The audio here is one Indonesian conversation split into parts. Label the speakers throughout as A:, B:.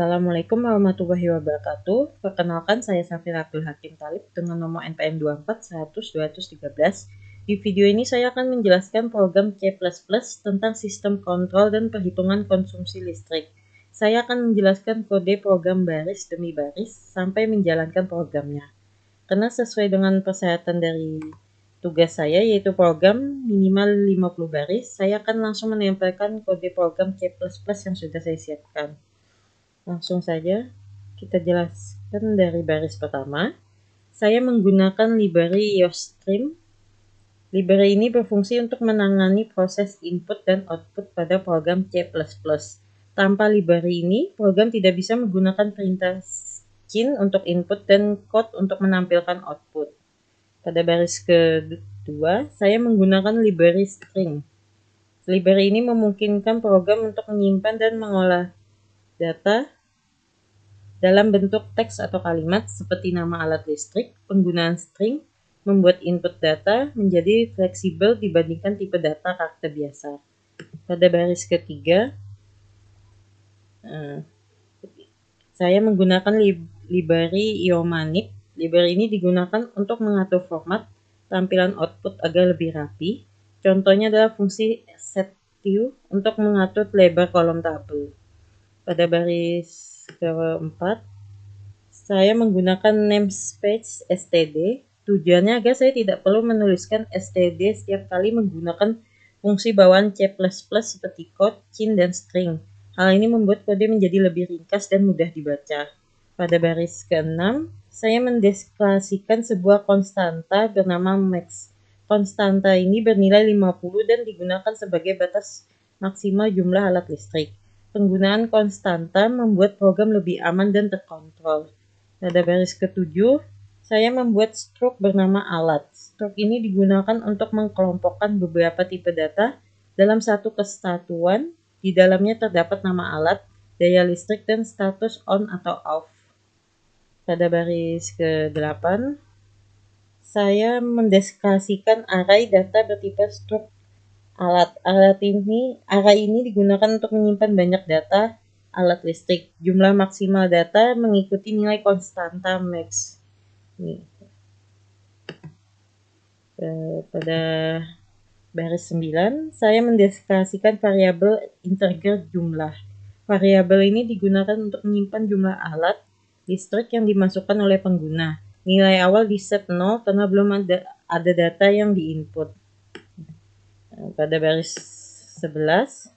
A: Assalamualaikum warahmatullahi wabarakatuh. Perkenalkan, saya Safira Abdul Hakim Talib dengan nomor NPM 24 Di video ini saya akan menjelaskan program C++ tentang sistem kontrol dan perhitungan konsumsi listrik. Saya akan menjelaskan kode program baris demi baris sampai menjalankan programnya. Karena sesuai dengan persyaratan dari tugas saya, yaitu program minimal 50 baris, saya akan langsung menempelkan kode program C++ yang sudah saya siapkan. Langsung saja kita jelaskan dari baris pertama. Saya menggunakan library IOStream. Library ini berfungsi untuk menangani proses input dan output pada program C++. Tanpa library ini, program tidak bisa menggunakan perintah scin untuk input dan code untuk menampilkan output. Pada baris kedua, saya menggunakan library string. Library ini memungkinkan program untuk menyimpan dan mengolah data dalam bentuk teks atau kalimat seperti nama alat listrik. Penggunaan string membuat input data menjadi fleksibel dibandingkan tipe data karakter biasa. Pada baris ketiga, saya menggunakan library iomanip. Library ini digunakan untuk mengatur format tampilan output agar lebih rapi. Contohnya adalah fungsi setView untuk mengatur lebar kolom tabel. Pada baris keempat, saya menggunakan namespace std. Tujuannya agar saya tidak perlu menuliskan std setiap kali menggunakan fungsi bawaan C++ seperti code, cin, dan string. Hal ini membuat kode menjadi lebih ringkas dan mudah dibaca. Pada baris ke-6, saya mendeklarasikan sebuah konstanta bernama max. Konstanta ini bernilai 50 dan digunakan sebagai batas maksimal jumlah alat listrik. Penggunaan konstanta membuat program lebih aman dan terkontrol. Pada baris ke-7, saya membuat struct bernama alat. Struct ini digunakan untuk mengkelompokkan beberapa tipe data dalam satu kesatuan. Di dalamnya terdapat nama alat, daya listrik, dan status on atau off. Pada baris ke-8, saya mendeklarasikan array data bertipe struct alat. Array ini digunakan untuk menyimpan banyak data alat listrik. Jumlah maksimal data mengikuti nilai konstanta max. Pada baris 9, saya mendeklarasikan variabel integer jumlah. Variabel ini digunakan untuk menyimpan jumlah alat listrik yang dimasukkan oleh pengguna. Nilai awal di set 0 karena belum ada data yang diinput. Pada baris 11,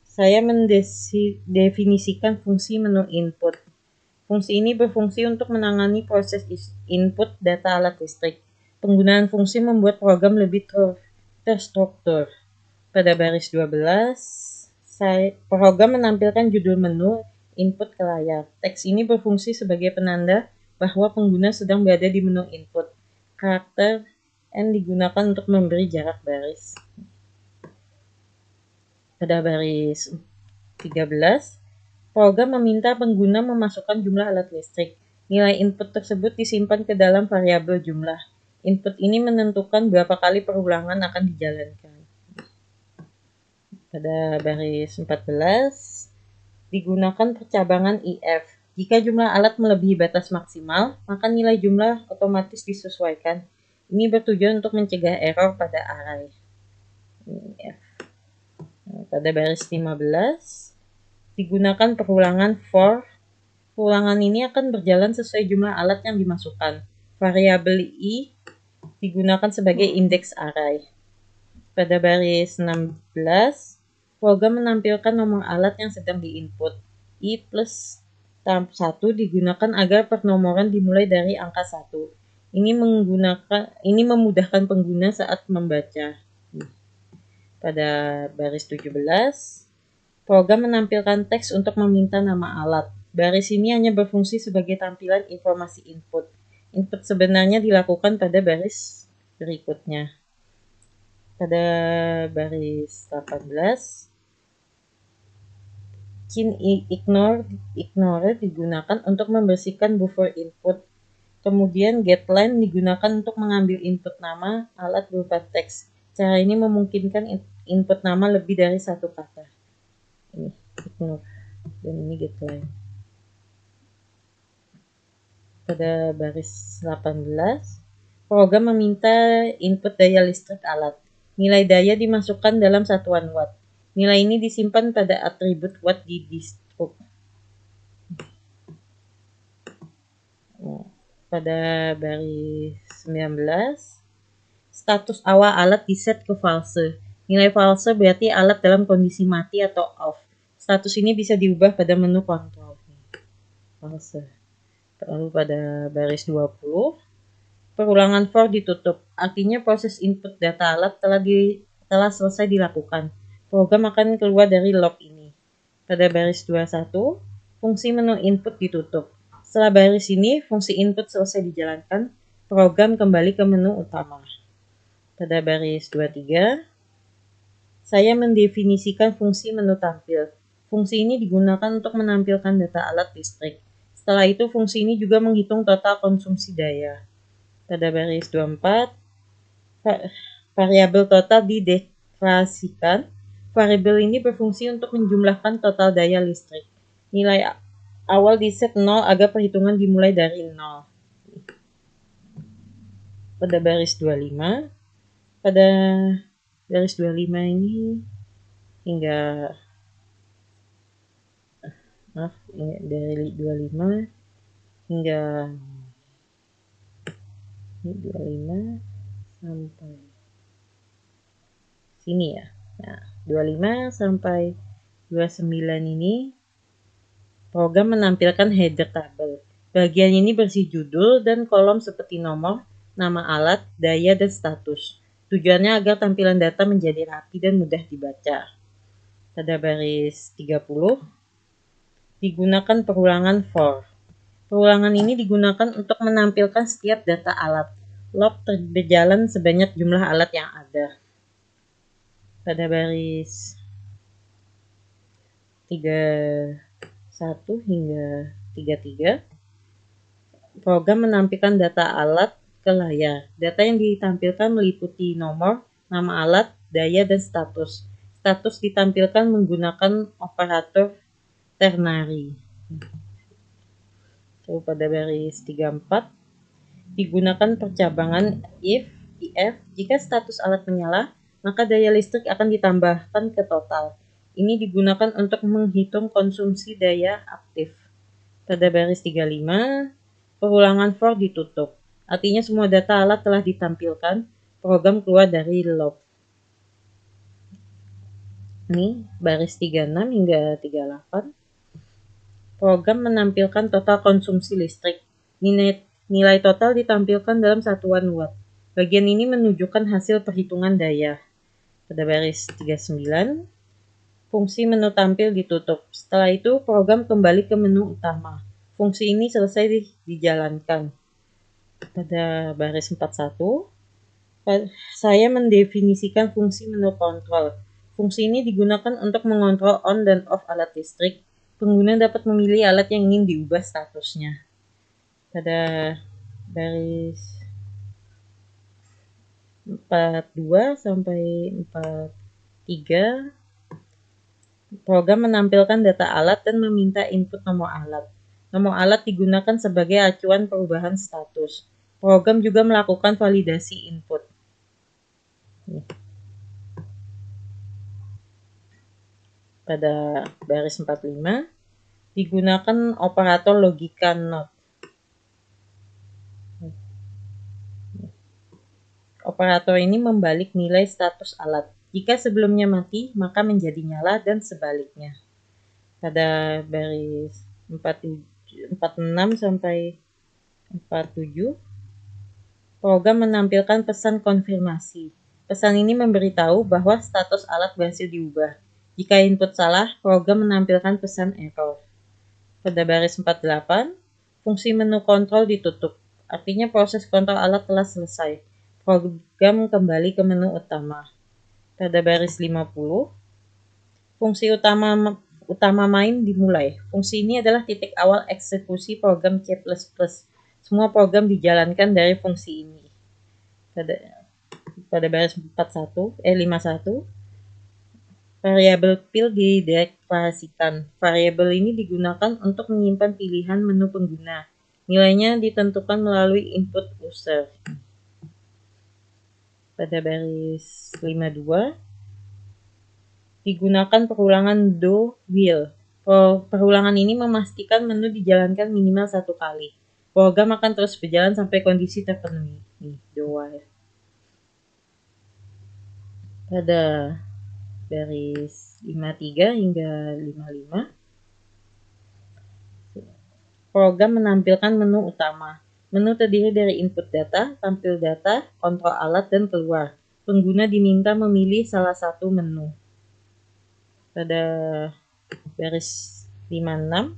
A: saya mendefinisikan fungsi menu input. Fungsi ini berfungsi untuk menangani proses input data alat listrik. Penggunaan fungsi membuat program lebih terstruktur. Pada baris 12, program menampilkan judul menu input ke layar. Teks ini berfungsi sebagai penanda bahwa pengguna sedang berada di menu input. Karakter N digunakan untuk memberi jarak baris. Pada baris 13, program meminta pengguna memasukkan jumlah alat listrik. Nilai input tersebut disimpan ke dalam variabel jumlah. Input ini menentukan berapa kali perulangan akan dijalankan. Pada baris 14, digunakan percabangan if. Jika jumlah alat melebihi batas maksimal, maka nilai jumlah otomatis disesuaikan. Ini bertujuan untuk mencegah error pada array. If. Pada baris 15, digunakan perulangan for. Perulangan ini akan berjalan sesuai jumlah alat yang dimasukkan. Variabel i digunakan sebagai indeks array. Pada baris 16, program menampilkan nomor alat yang sedang diinput. I plus 1 digunakan agar pernomoran dimulai dari angka 1. Ini memudahkan pengguna saat membaca. Pada baris 17, program menampilkan teks untuk meminta nama alat. Baris ini hanya berfungsi sebagai tampilan informasi input. Input sebenarnya dilakukan pada baris berikutnya. Pada baris 18, cin ignore digunakan untuk membersihkan buffer input. Kemudian getLine digunakan untuk mengambil input nama alat berupa teks. Cara ini memungkinkan input nama lebih dari satu kata. Ini ignore. dan ini get line. Pada baris 18, program meminta input daya listrik alat. Nilai daya dimasukkan dalam satuan watt. Nilai ini disimpan pada atribut watt di distruk. Pada baris 19, status awal alat diset ke false. Nilai false berarti alat dalam kondisi mati atau off. Status ini bisa diubah pada menu kontrol. False. Lalu pada baris 20, perulangan for ditutup. Artinya proses input data alat telah selesai dilakukan. Program akan keluar dari log ini. Pada baris 21, fungsi menu input ditutup. Setelah baris ini, fungsi input selesai dijalankan, program kembali ke menu utama. Pada baris 23, saya mendefinisikan fungsi menu tampil. Fungsi ini digunakan untuk menampilkan data alat listrik. Setelah itu, fungsi ini juga menghitung total konsumsi daya. Pada baris 24, variabel total dideklarasikan. Variabel ini berfungsi untuk menjumlahkan total daya listrik. Nilai awal diset 0 agar perhitungan dimulai dari 0. Pada baris 25, pada baris 25 ini hingga dari 25 hingga 25 sampai sini ya. Nah, 25 sampai 29 ini program menampilkan header tabel. Bagian ini bersih judul dan kolom seperti nomor, nama alat, daya, dan status. Tujuannya agar tampilan data menjadi rapi dan mudah dibaca. Pada baris 30, digunakan perulangan for. Perulangan ini digunakan untuk menampilkan setiap data alat. Log berjalan sebanyak jumlah alat yang ada. Pada baris 31 hingga 33, program menampilkan data alat ke layar. Data yang ditampilkan meliputi nomor, nama alat, daya, dan status. Status ditampilkan menggunakan operator ternary. Pada baris 34, digunakan percabangan if. Jika status alat menyala, maka daya listrik akan ditambahkan ke total. Ini digunakan untuk menghitung konsumsi daya aktif. Pada baris 35, perulangan for ditutup. Artinya semua data alat telah ditampilkan, program keluar dari log. Ini baris 36 hingga 38. Program menampilkan total konsumsi listrik. Nilai total ditampilkan dalam satuan watt. Bagian ini menunjukkan hasil perhitungan daya. Pada baris 39, fungsi menu tampil ditutup. Setelah itu, program kembali ke menu utama. Fungsi ini selesai dijalankan. Pada baris 41, saya mendefinisikan fungsi menu kontrol. Fungsi ini digunakan untuk mengontrol on dan off alat listrik. Pengguna dapat memilih alat yang ingin diubah statusnya. Pada baris 42 sampai 43, program menampilkan data alat dan meminta input nomor alat. Nomor alat digunakan sebagai acuan perubahan status. Program juga melakukan validasi input. Pada baris 45, digunakan operator logika NOT. Operator ini membalik nilai status alat. Jika sebelumnya mati, maka menjadi nyala dan sebaliknya. Pada baris 46 sampai 47, program menampilkan pesan konfirmasi. Pesan ini memberitahu bahwa status alat berhasil diubah. Jika input salah, program menampilkan pesan error. Pada baris 48, fungsi menu kontrol ditutup. Artinya proses kontrol alat telah selesai. Program kembali ke menu utama. Pada baris 50, fungsi utama main dimulai. Fungsi ini adalah titik awal eksekusi program C++. Semua program dijalankan dari fungsi ini. Pada baris 51, Variabel field dideklarasikan. Variabel ini digunakan untuk menyimpan pilihan menu pengguna. Nilainya ditentukan melalui input user. Pada baris 52, digunakan perulangan do while. Perulangan ini memastikan menu dijalankan minimal 1 kali. Program akan terus berjalan sampai kondisi terpenuhi. Do while. Pada baris 53 hingga 55, program menampilkan menu utama. Menu terdiri dari input data, tampil data, kontrol alat, dan keluar. Pengguna diminta memilih salah satu menu. Pada baris 56,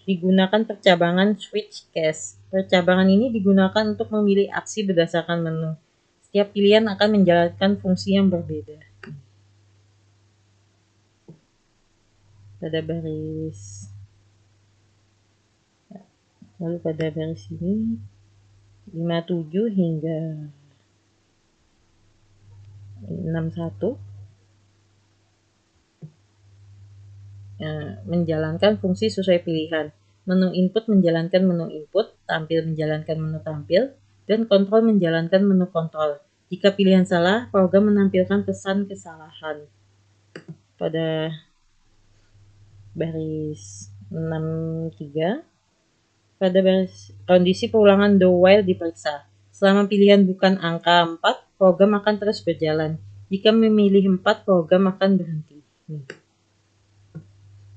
A: digunakan percabangan switch case. Percabangan ini digunakan untuk memilih aksi berdasarkan menu. Setiap pilihan akan menjalankan fungsi yang berbeda. Pada baris ini 57 hingga 61 menjalankan fungsi sesuai pilihan. Menu input menjalankan menu input, tampil menjalankan menu tampil, dan kontrol menjalankan menu kontrol. Jika pilihan salah, program menampilkan pesan kesalahan. Pada baris 63, pada baris kondisi perulangan do while diperiksa. Selama pilihan bukan angka 4, program akan terus berjalan. Jika memilih 4, program akan berhenti.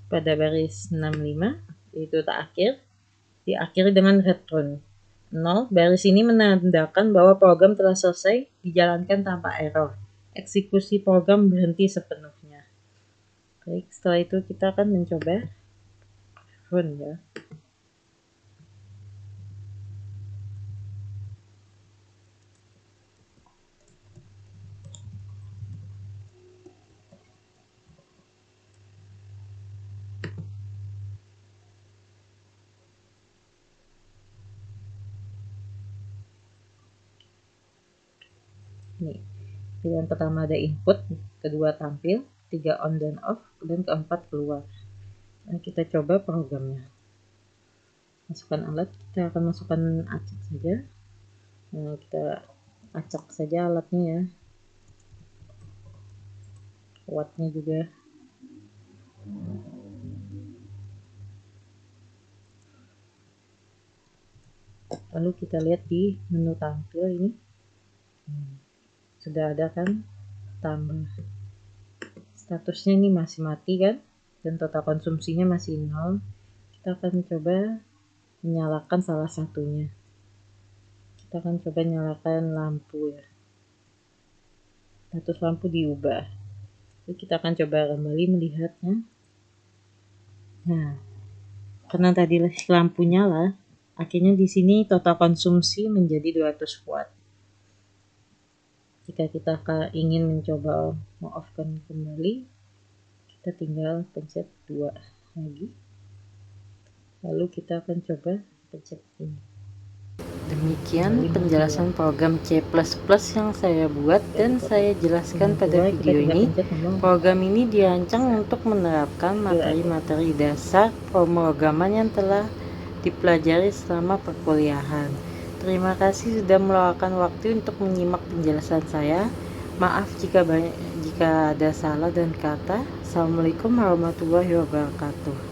A: Pada baris 65, yaitu terakhir, diakhiri dengan return 0. Baris ini menandakan bahwa program telah selesai dijalankan tanpa error. Eksekusi program berhenti sepenuhnya. Baik, setelah itu kita akan mencoba run ya. Nih, pilihan pertama ada input, kedua tampil, 3 on dan off, dan keempat keluar. Nah, kita coba programnya. Masukkan alat, kita akan masukkan acak saja. Nah, kita acak saja alatnya ya. Wattnya juga. Lalu kita lihat di menu tampil ini. Sudah ada kan tambah. Statusnya ini masih mati kan, dan total konsumsinya masih 0. Kita akan coba menyalakan salah satunya. Kita akan coba nyalakan lampu ya. Status lampu diubah. Jadi kita akan coba kembali melihatnya. Nah, karena tadi lampu nyala, akhirnya di sini total konsumsi menjadi 200 watt. Jika kita ingin mencoba meng-off-kan kembali, kita tinggal pencet 2 lagi. Lalu kita akan coba pencet ini. Demikian penjelasan program C++ yang saya buat dan saya jelaskan pada video ini. Program ini dirancang untuk menerapkan materi-materi dasar pemrograman yang telah dipelajari selama perkuliahan. Terima kasih sudah meluangkan waktu untuk menyimak penjelasan saya. Maaf jika ada salah dan kata. Assalamualaikum warahmatullahi wabarakatuh.